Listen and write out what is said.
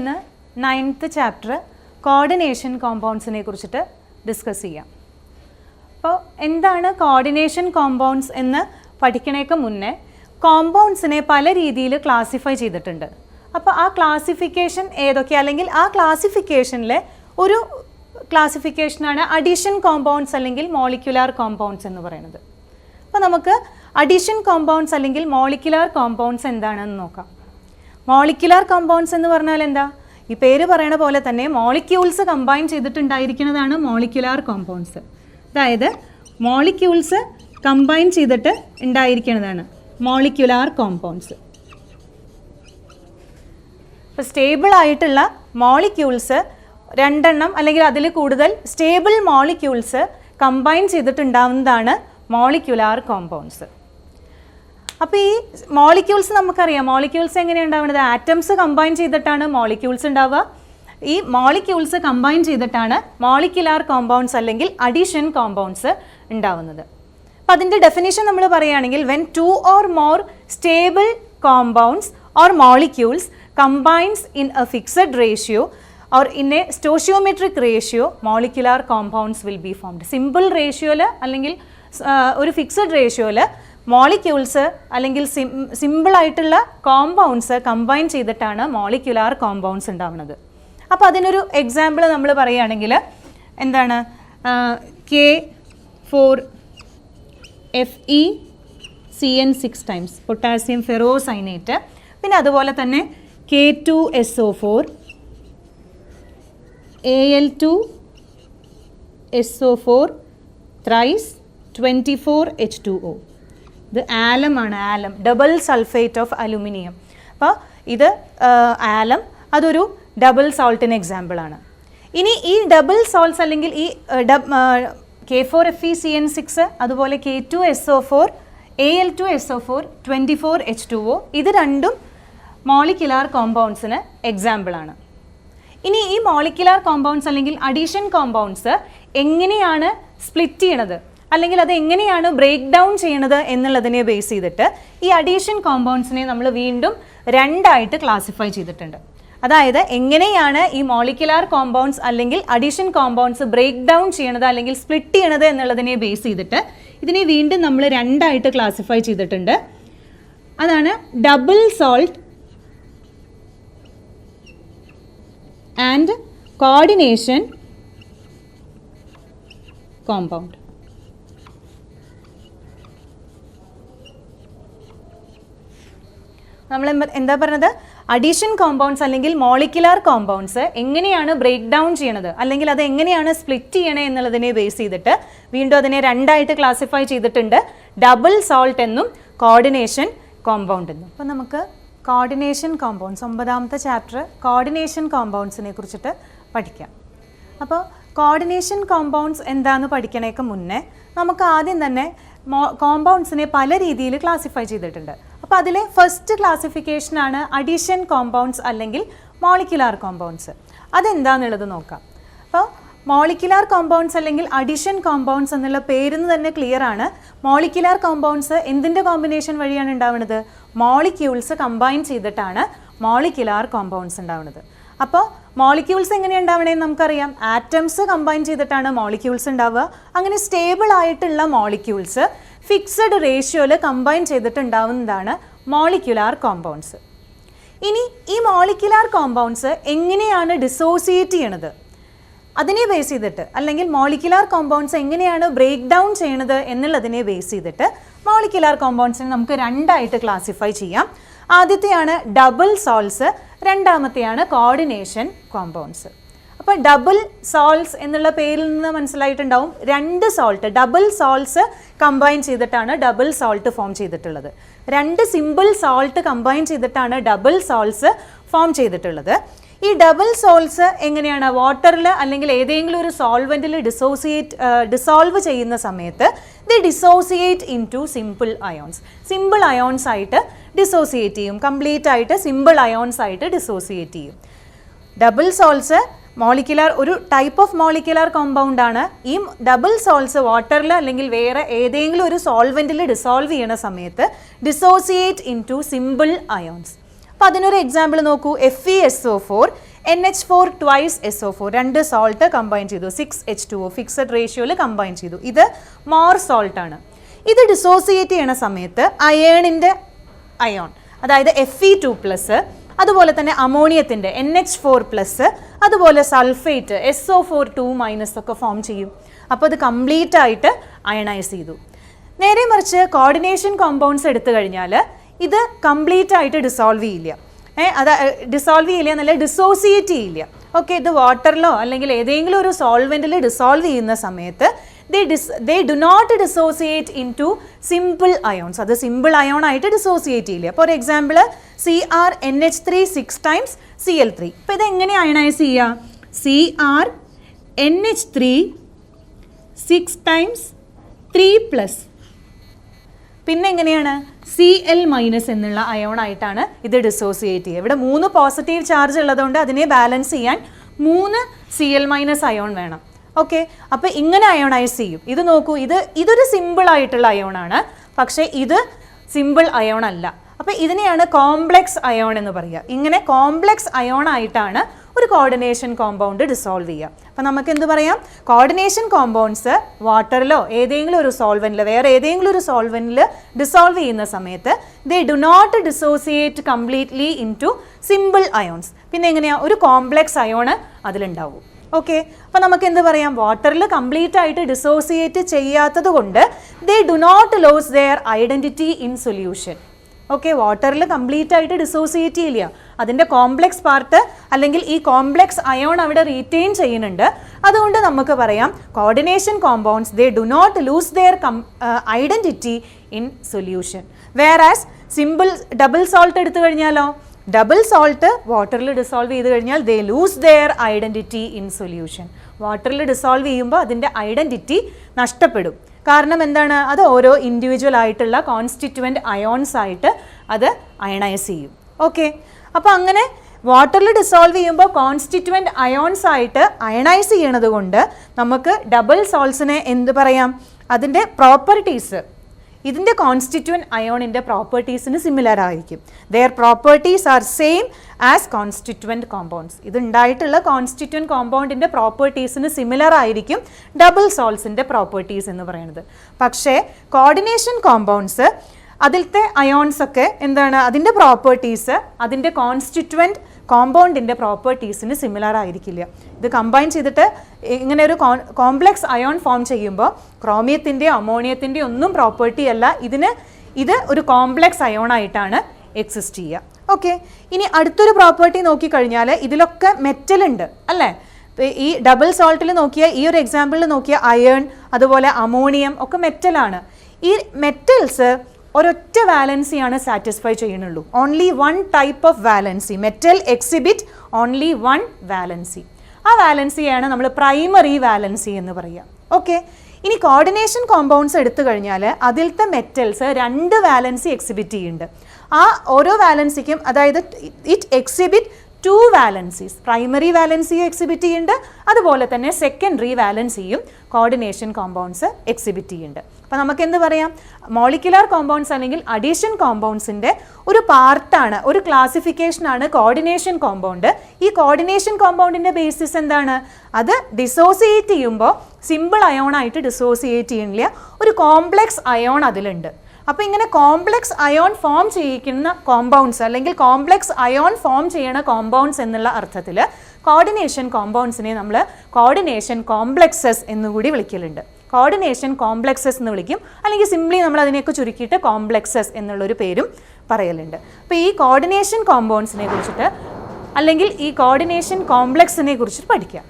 ഇന്ന് 9th chapter coordination കോമ്പൗണ്ട്സിനെ കുറിച്ചിട്ട് ഡിസ്കസ് ചെയ്യാം. അപ്പോൾ എന്താണ് കോർഡിനേഷൻ കോമ്പൗണ്ട്സ് എന്ന് പഠിക്കണേക്ക് മുന്നേ കോമ്പൗണ്ട്സിനെ പല രീതിയിൽ ക്ലാസിഫൈ ചെയ്തിട്ടുണ്ട്. അപ്പോൾ ആ ക്ലാസിഫിക്കേഷൻ ഏതൊക്കെ, അല്ലെങ്കിൽ ആ ക്ലാസിഫിക്കേഷനിലെ ഒരു ക്ലാസിഫിക്കേഷനാണ് അഡീഷൻ കോമ്പൗണ്ട്സ് അല്ലെങ്കിൽ മോളിക്യുലാർ കോമ്പൗണ്ട്സ് എന്ന് പറയുന്നത്. അപ്പോൾ നമുക്ക് അഡീഷൻ കോമ്പൗണ്ട്സ് അല്ലെങ്കിൽ മോളിക്യുലാർ കോമ്പൗണ്ട്സ് എന്താണെന്ന് നോക്കാം. മോളിക്യുലാർ കോമ്പൗണ്ട്സ് എന്ന് പറഞ്ഞാൽ എന്താ? ഈ പേര് പറയണ പോലെ തന്നെ മോളിക്യൂൾസ് കമ്പൈൻ ചെയ്തിട്ടുണ്ടായിരിക്കുന്നതാണ് മോളിക്യുലാർ കോമ്പൗണ്ട്സ്. അതായത് മോളിക്യൂൾസ് കമ്പൈൻ ചെയ്തിട്ട് ഉണ്ടായിരിക്കുന്നതാണ് മോളിക്യുലാർ കോമ്പൗണ്ട്സ്. ഇപ്പോൾ സ്റ്റേബിൾ ആയിട്ടുള്ള മോളിക്യൂൾസ് രണ്ടെണ്ണം അല്ലെങ്കിൽ അതിൽ കൂടുതൽ സ്റ്റേബിൾ മോളിക്യൂൾസ് കമ്പൈൻ ചെയ്തിട്ടുണ്ടാവുന്നതാണ് മോളിക്യുലാർ കോമ്പൗണ്ട്സ്. അപ്പോൾ ഈ മോളിക്യൂൾസ് നമുക്കറിയാം, മോളിക്യൂൾസ് എങ്ങനെയാണ് ഉണ്ടാവുന്നത്? ആറ്റംസ് കമ്പൈൻ ചെയ്തിട്ടാണ് മോളിക്യൂൾസ് ഉണ്ടാവുക. ഈ മോളിക്യൂൾസ് കമ്പൈൻ ചെയ്തിട്ടാണ് മോളിക്യുലാർ കോമ്പൗണ്ട്സ് അല്ലെങ്കിൽ അഡീഷൻ കോമ്പൗണ്ട്സ് ഉണ്ടാവുന്നത്. അപ്പോൾ അതിൻ്റെ ഡെഫിനിഷൻ നമ്മൾ പറയുകയാണെങ്കിൽ when 2 or more stable compounds or molecules combines in a fixed ratio or in a stoichiometric ratio, molecular compounds will be formed. Simple റേഷ്യോയിൽ അല്ലെങ്കിൽ ഒരു ഫിക്സഡ് റേഷ്യോയിൽ മോളിക്യൂൾസ് അല്ലെങ്കിൽ സിമ്പിളായിട്ടുള്ള കോമ്പൗണ്ട്സ് കമ്പൈൻ ചെയ്തിട്ടാണ് മോളിക്യുലാർ കോമ്പൗണ്ട്സ് ഉണ്ടാവുന്നത്. അപ്പോൾ അതിനൊരു എക്സാമ്പിൾ നമ്മൾ പറയുകയാണെങ്കിൽ എന്താണ്? K4FeCN6 times പൊട്ടാസ്യം ഫെറോസൈനേറ്റ്, പിന്നെ അതുപോലെ തന്നെ K2SO4 Al2SO4 thrice 24H2O. ഇത് ആലമാണ്, ആലം ഡബിൾ സൾഫേറ്റ് ഓഫ് അലുമിനിയം. അപ്പോൾ ഇത് ആലം, അതൊരു ഡബിൾ സോൾട്ടിന് എക്സാമ്പിളാണ്. ഇനി ഈ ഡബിൾ സോൾട്ട്സ് അല്ലെങ്കിൽ ഈ K4FeCN6 അതുപോലെ K2SO4 Al2SO4 24H2O ഇത് രണ്ടും മോളിക്യുലാർ കോമ്പൗണ്ട്സിന് എക്സാമ്പിളാണ്. ഇനി ഈ മോളിക്യുലാർ കോമ്പൗണ്ട്സ് അല്ലെങ്കിൽ അഡീഷൻ കോമ്പൗണ്ട്സ് എങ്ങനെയാണ് സ്പ്ലിറ്റ് ചെയ്യണത് അല്ലെങ്കിൽ അത് എങ്ങനെയാണ് ബ്രേക്ക് ഡൗൺ ചെയ്യണത് എന്നുള്ളതിനെ ബേസ് ചെയ്തിട്ട് ഈ അഡീഷൻ കോമ്പൗണ്ട്സിനെ നമ്മൾ വീണ്ടും രണ്ടായിട്ട് ക്ലാസിഫൈ ചെയ്തിട്ടുണ്ട്. അതായത് എങ്ങനെയാണ് ഈ മോളിക്യുലാർ കോമ്പൗണ്ട്സ് അല്ലെങ്കിൽ അഡീഷൻ കോമ്പൗണ്ട്സ് ബ്രേക്ക് ഡൗൺ ചെയ്യണത് അല്ലെങ്കിൽ സ്പ്ലിറ്റ് ചെയ്യണത് എന്നുള്ളതിനെ ബേസ് ചെയ്തിട്ട് ഇതിനെ വീണ്ടും നമ്മൾ രണ്ടായിട്ട് ക്ലാസിഫൈ ചെയ്തിട്ടുണ്ട്. അതാണ് double salt and coordination compound. നമ്മൾ എന്താ പറഞ്ഞത്? അഡീഷൻ കോമ്പൗണ്ട്സ് അല്ലെങ്കിൽ മോളിക്യുലാർ കോമ്പൗണ്ട്സ് എങ്ങനെയാണ് ബ്രേക്ക് ഡൗൺ ചെയ്യണത് അല്ലെങ്കിൽ അത് എങ്ങനെയാണ് സ്പ്ലിറ്റ് ചെയ്യണേ എന്നുള്ളതിനെ ബേസ് ചെയ്തിട്ട് വീണ്ടും അതിനെ രണ്ടായിട്ട് ക്ലാസിഫൈ ചെയ്തിട്ടുണ്ട്, ഡബിൾ സോൾട്ട് എന്നും കോർഡിനേഷൻ കോമ്പൗണ്ട് എന്നും. അപ്പോൾ നമുക്ക് coordination compounds 9th chapter coordination കോമ്പൗണ്ട്സിനെ കുറിച്ചിട്ട് പഠിക്കാം. അപ്പോൾ കോർഡിനേഷൻ കോമ്പൗണ്ട്സ് എന്താണെന്ന് പഠിക്കണേക്ക് മുന്നേ നമുക്ക് ആദ്യം തന്നെ കോമ്പൗണ്ട്സിനെ പല രീതിയിൽ ക്ലാസിഫൈ ചെയ്തിട്ടുണ്ട്. അപ്പോൾ അതിലെ ഫസ്റ്റ് ക്ലാസിഫിക്കേഷനാണ് അഡീഷൻ കോമ്പൗണ്ട്സ് അല്ലെങ്കിൽ മോളിക്യുലാർ കോമ്പൗണ്ട്സ്. അതെന്താണെന്നുള്ളത് നോക്കാം. അപ്പോൾ മോളിക്യുലാർ കോമ്പൗണ്ട്സ് അല്ലെങ്കിൽ അഡീഷൻ കോമ്പൗണ്ട്സ് എന്നുള്ള പേരിന്ന് തന്നെ ക്ലിയർ ആണ്. മോളിക്യുലാർ കോമ്പൗണ്ട്സ് എന്തിൻ്റെ കോമ്പിനേഷൻ വഴിയാണ് ഉണ്ടാവുന്നത്? മോളിക്യൂൾസ് കമ്പൈൻ ചെയ്തിട്ടാണ് മോളിക്യുലാർ കോമ്പൗണ്ട്സ് ഉണ്ടാവുന്നത്. അപ്പോൾ മോളിക്യൂൾസ് എങ്ങനെയാണ് ഉണ്ടാവണേന്ന് നമുക്കറിയാം. ആറ്റംസ് കമ്പൈൻ ചെയ്തിട്ടാണ് മോളിക്യൂൾസ് ഉണ്ടാവുക. അങ്ങനെ സ്റ്റേബിൾ ആയിട്ടുള്ള മോളിക്യൂൾസ് ഫിക്സഡ് റേഷ്യോയിൽ കമ്പൈൻ ചെയ്തിട്ടുണ്ടാവുന്നതാണ് മോളിക്യുലാർ കോമ്പൗണ്ട്സ്. ഇനി ഈ മോളിക്യുലാർ കോമ്പൗണ്ട്സ് എങ്ങനെയാണ് ഡിസോസിയേറ്റ് ചെയ്യണത് അതിനെ ബേസ് ചെയ്തിട്ട്, അല്ലെങ്കിൽ മോളിക്യുലാർ കോമ്പൗണ്ട്സ് എങ്ങനെയാണ് ബ്രേക്ക് ഡൗൺ ചെയ്യണത് എന്നുള്ളതിനെ ബേസ് ചെയ്തിട്ട് മോളിക്യുലാർ കോമ്പൗണ്ട്സിനെ നമുക്ക് രണ്ടായിട്ട് ക്ലാസിഫൈ ചെയ്യാം. ആദ്യത്തെയാണ് ഡബിൾ സോൾട്സ്, രണ്ടാമത്തെയാണ് കോർഡിനേഷൻ കോമ്പൗണ്ട്സ്. അപ്പോൾ ഡബിൾ സോൾട്സ് എന്നുള്ള പേരിൽ നിന്ന് മനസ്സിലായിട്ടുണ്ടാവും, രണ്ട് സോൾട്ട് ഡബിൾ സോൾട്ട്സ് കമ്പൈൻ ചെയ്തിട്ടാണ് ഡബിൾ സോൾട്ട് ഫോം ചെയ്തിട്ടുള്ളത്. രണ്ട് സിമ്പിൾ സോൾട്ട് കമ്പൈൻ ചെയ്തിട്ടാണ് ഡബിൾ സോൾട്ട്സ് ഫോം ചെയ്തിട്ടുള്ളത്. ഈ ഡബിൾ സോൾട്ട്സ് എങ്ങനെയാണ്? വാട്ടറിൽ അല്ലെങ്കിൽ ഏതെങ്കിലും ഒരു സോൾവെൻറ്റിൽ ഡിസോൾവ് ചെയ്യുന്ന സമയത്ത് the dissociate into simple ions. Simple ions ആയിട്ട് ഡിസോസിയേറ്റ് ചെയ്യും, കംപ്ലീറ്റ് ആയിട്ട് സിമ്പിൾ അയോൺസ് ആയിട്ട് ഡിസോസിയേറ്റ് ചെയ്യും. ഡബിൾ സോൾട്ട്സ് മോളിക്യുലാർ ഒരു ടൈപ്പ് ഓഫ് മോളിക്യുലാർ കോമ്പൗണ്ട് ആണ്. ഈ ഡബിൾ സോൾട്ട്സ് വാട്ടറിൽ അല്ലെങ്കിൽ വേറെ ഏതെങ്കിലും ഒരു സോൾവെൻറ്റിൽ ഡിസോൾവ് ചെയ്യണ സമയത്ത് dissociate into simple ions. അപ്പോൾ അതിനൊരു എക്സാമ്പിൾ നോക്കൂ. FeSO4 NH4 ട്വൈസ് SO4 രണ്ട് സോൾട്ട് കമ്പൈൻ ചെയ്തു 6H2O ഫിക്സഡ് റേഷ്യോയിൽ കമ്പൈൻ ചെയ്തു. ഇത് മോർ സോൾട്ട് ആണ്. ഇത് ഡിസോസിയേറ്റ് ചെയ്യണ സമയത്ത് അയേണിൻ്റെ അയോൺ അതായത് Fe2+, അതുപോലെ തന്നെ അമോണിയത്തിൻ്റെ NH4+, അതുപോലെ സൾഫേറ്റ് SO4 2- ഒക്കെ ഫോം ചെയ്യും. അപ്പോൾ അത് കംപ്ലീറ്റ് ആയിട്ട് അയണൈസ് ചെയ്തു. നേരെ മറിച്ച് കോർഡിനേഷൻ കോമ്പൗണ്ട്സ് എടുത്തു കഴിഞ്ഞാൽ ഇത് കംപ്ലീറ്റ് ആയിട്ട് ഡിസോൾവ് ചെയ്യില്ല. അത് ഡിസോൾവ് ചെയ്യില്ല എന്നല്ല, ഡിസോസിയേറ്റ് ചെയ്യില്ല. ഓക്കെ, ഇത് വാട്ടറിലോ അല്ലെങ്കിൽ ഏതെങ്കിലും ഒരു സോൾവെൻറ്റിൽ ഡിസോൾവ് ചെയ്യുന്ന സമയത്ത് they do not dissociate into simple ions. അത് സിമ്പിൾ അയോൺ ആയിട്ട് ഡിസോസിയേറ്റ് ചെയ്യില്ല. For example CrNH3 6 times Cl3. അപ്പോൾ ഇത് എങ്ങനെ അയണൈസ് ചെയ്യുക? CrNH3 6 times 3+. പിന്നെ എങ്ങനെയാണ് Cl- എന്നുള്ള അയോൺ ആയിട്ടാണ് ഇത് ഡിസോസിയേറ്റ് ചെയ്യുക. ഇവിടെ 3 പോസിറ്റീവ് ചാർജ് ഉള്ളതുകൊണ്ട് അതിനെ ബാലൻസ് ചെയ്യാൻ 3 Cl- അയോൺ വേണം. ഓക്കെ, അപ്പോൾ ഇങ്ങനെ അയോണൈസ് ചെയ്യും. ഇത് നോക്കൂ, ഇതൊരു സിമ്പിൾ ആയിട്ടുള്ള അയോണാണ്, പക്ഷേ ഇത് സിമ്പിൾ അയോൺ അല്ല. അപ്പോൾ ഇതിനെയാണ് കോംപ്ലെക്സ് അയോൺ എന്ന് പറയുക. ഇങ്ങനെ കോംപ്ലെക്സ് അയോൺ ആയിട്ടാണ് ഒരു കോർഡിനേഷൻ കോമ്പൗണ്ട് ഡിസോൾവ് ചെയ്യുക. അപ്പോൾ നമുക്ക് എന്ത് പറയാം? കോർഡിനേഷൻ കോമ്പൗണ്ട്സ് വാട്ടറിലോ ഏതെങ്കിലും ഒരു സോൾവെൻറ്റിൽ വേറെ ഏതെങ്കിലും ഒരു സോൾവെൻറ്റിൽ ഡിസോൾവ് ചെയ്യുന്ന സമയത്ത് they do not dissociate completely into simple ions. പിന്നെ എങ്ങനെയാണ്? ഒരു കോംപ്ലെക്സ് അയോണ് അതിലുണ്ടാവും. ഓക്കെ, അപ്പോൾ നമുക്ക് എന്ത് പറയാം? വാട്ടറിൽ കംപ്ലീറ്റ് ആയിട്ട് ഡിസോസിയേറ്റ് ചെയ്യാത്തത് കൊണ്ട് they do not lose their identity in solution. Okay, വാട്ടറിൽ കംപ്ലീറ്റ് ആയിട്ട് ഡിസോസിയേറ്റ് ചെയ്യില്ല, അതിൻ്റെ കോംപ്ലെക്സ് പാർട്ട് അല്ലെങ്കിൽ ഈ കോംപ്ലെക്സ് അയോൺ അവിടെ റീറ്റെയിൻ ചെയ്യുന്നുണ്ട്. അതുകൊണ്ട് നമുക്ക് പറയാം coordination compounds they do not lose their identity in solution. Whereas simple double salt എടുത്തു കഴിഞ്ഞാലോ, ഡബിൾ സോൾട്ട് വാട്ടറിൽ ഡിസോൾവ് ചെയ്ത് കഴിഞ്ഞാൽ they lose their identity in solution. വാട്ടറിൽ ഡിസോൾവ് ചെയ്യുമ്പോൾ അതിൻ്റെ ഐഡൻറ്റിറ്റി നഷ്ടപ്പെടും. കാരണം എന്താണ്? അത് ഓരോ ഇൻഡിവിജ്വൽ ആയിട്ടുള്ള കോൺസ്റ്റിറ്റ്യുവൻറ്റ് അയോൺസ് ആയിട്ട് അത് അയണൈസ് ചെയ്യും. ഓക്കെ, അപ്പോൾ അങ്ങനെ വാട്ടറിൽ ഡിസോൾവ് ചെയ്യുമ്പോൾ കോൺസ്റ്റിറ്റ്യുവൻറ്റ് അയോൺസ് ആയിട്ട് അയണൈസ് ചെയ്യണത് കൊണ്ട് നമുക്ക് ഡബിൾ സോൾട്സിനെ എന്ത് പറയാം? അതിൻ്റെ പ്രോപ്പർട്ടീസ്, ഇതിൻ്റെ കോൺസ്റ്റിറ്റ്യുവൻറ്റ് അയോണിൻ്റെ പ്രോപ്പർട്ടീസിന് സിമിലർ ആയിരിക്കും. Their properties are same as constituent compounds. ഇതുണ്ടായിട്ടുള്ള കോൺസ്റ്റിറ്റ്യുവൻറ്റ് കോമ്പൗണ്ടിൻ്റെ പ്രോപ്പർട്ടീസിന് സിമിലർ ആയിരിക്കും ഡബിൾ സോൾട്സിൻ്റെ പ്രോപ്പർട്ടീസ് എന്ന് പറയുന്നത്. പക്ഷേ കോർഡിനേഷൻ കോമ്പൗണ്ട്സ് അതിലത്തെ അയോൺസ് ഒക്കെ എന്താണ്? അതിൻ്റെ പ്രോപ്പർട്ടീസ് അതിൻ്റെ കോൺസ്റ്റിറ്റ്യുവൻറ്റ് കോമ്പൗണ്ടിൻ്റെ പ്രോപ്പർട്ടീസിന് സിമിലർ ആയിരിക്കില്ല. ഇത് കമ്പൈൻ ചെയ്തിട്ട് ഇങ്ങനെ ഒരു കോംപ്ലെക്സ് അയോൺ ഫോം ചെയ്യുമ്പോൾ ക്രോമിയത്തിൻ്റെയോ അമോണിയത്തിൻ്റെയോ ഒന്നും പ്രോപ്പർട്ടി അല്ല, ഇത് ഒരു കോംപ്ലെക്സ് അയോൺ ആയിട്ടാണ് എക്സിസ്റ്റ് ചെയ്യുക. ഓക്കെ, ഇനി അടുത്തൊരു പ്രോപ്പർട്ടി നോക്കിക്കഴിഞ്ഞാൽ ഇതിലൊക്കെ മെറ്റൽ ഉണ്ട് അല്ലേ? ഈ ഡബിൾ സോൾട്ടിൽ നോക്കിയാൽ, ഈ ഒരു എക്സാമ്പിളിൽ നോക്കിയാൽ അയേൺ അതുപോലെ അമോണിയം ഒക്കെ മെറ്റലാണ്. ഈ മെറ്റൽസ് ഒരൊറ്റ വാലൻസിയാണ് സാറ്റിസ്ഫൈ ചെയ്യുന്നുള്ളൂ. Only one type of valency. Metal exhibit only one valency. ആ വാലൻസിയാണ് നമ്മൾ പ്രൈമറി വാലൻസി എന്ന് പറയുക. ഓക്കെ, ഇനി കോർഡിനേഷൻ കോമ്പൗണ്ട്സ് എടുത്തു കഴിഞ്ഞാൽ അതിലത്തെ മെറ്റൽസ് 2 വാലൻസി എക്സിബിറ്റ് ചെയ്യുന്നുണ്ട്. ആ ഓരോ വാലൻസിക്കും, അതായത് ഇറ്റ് എക്സിബിറ്റ് 2 വാലൻസീസ്. പ്രൈമറി വാലൻസിയും എക്സിബിറ്റ് ചെയ്യുന്നുണ്ട്, അതുപോലെ തന്നെ സെക്കൻഡറി വാലൻസിയും കോർഡിനേഷൻ കോമ്പൗണ്ട്സ് എക്സിബിറ്റ് ചെയ്യുന്നുണ്ട്. അപ്പോൾ നമുക്ക് എന്ത് പറയാം? മോളിക്കുലാർ കോമ്പൗണ്ട്സ് അല്ലെങ്കിൽ അഡീഷൻ കോമ്പൗണ്ട്സിൻ്റെ ഒരു പാർട്ടാണ്, ഒരു ക്ലാസിഫിക്കേഷനാണ് കോർഡിനേഷൻ കോമ്പൗണ്ട്. ഈ കോർഡിനേഷൻ കോമ്പൗണ്ടിൻ്റെ ബേസിസ് എന്താണ്? അത് ഡിസോസിയേറ്റ് ചെയ്യുമ്പോൾ സിമ്പിൾ അയോണായിട്ട് ഡിസോസിയേറ്റ് ചെയ്യുന്നില്ല, ഒരു കോംപ്ലെക്സ് അയോൺ അതിലുണ്ട്. അപ്പോൾ ഇങ്ങനെ കോംപ്ലെക്സ് അയോൺ ഫോം ചെയ്യിക്കുന്ന കോമ്പൗണ്ട്സ് അല്ലെങ്കിൽ കോംപ്ലെക്സ് അയോൺ ഫോം ചെയ്യണ കോമ്പൗണ്ട്സ് എന്നുള്ള അർത്ഥത്തിൽ കോർഡിനേഷൻ കോമ്പൗണ്ട്സിനെ നമ്മൾ കോർഡിനേഷൻ കോംപ്ലെക്സസ് എന്നുകൂടി വിളിക്കലുണ്ട്. കോർഡിനേഷൻ കോംപ്ലെക്സസ് എന്ന് വിളിക്കും, അല്ലെങ്കിൽ സിംപ്ലി നമ്മൾ അതിനെയൊക്കെ ചുരുക്കിയിട്ട് കോംപ്ലെക്സസ് എന്നുള്ളൊരു പേരും പറയലുണ്ട്. അപ്പോൾ ഈ കോർഡിനേഷൻ കോമ്പൗണ്ട്സിനെ കുറിച്ചിട്ട് അല്ലെങ്കിൽ ഈ കോർഡിനേഷൻ കോംപ്ലെക്സിനെ കുറിച്ചിട്ട് പഠിക്കാം.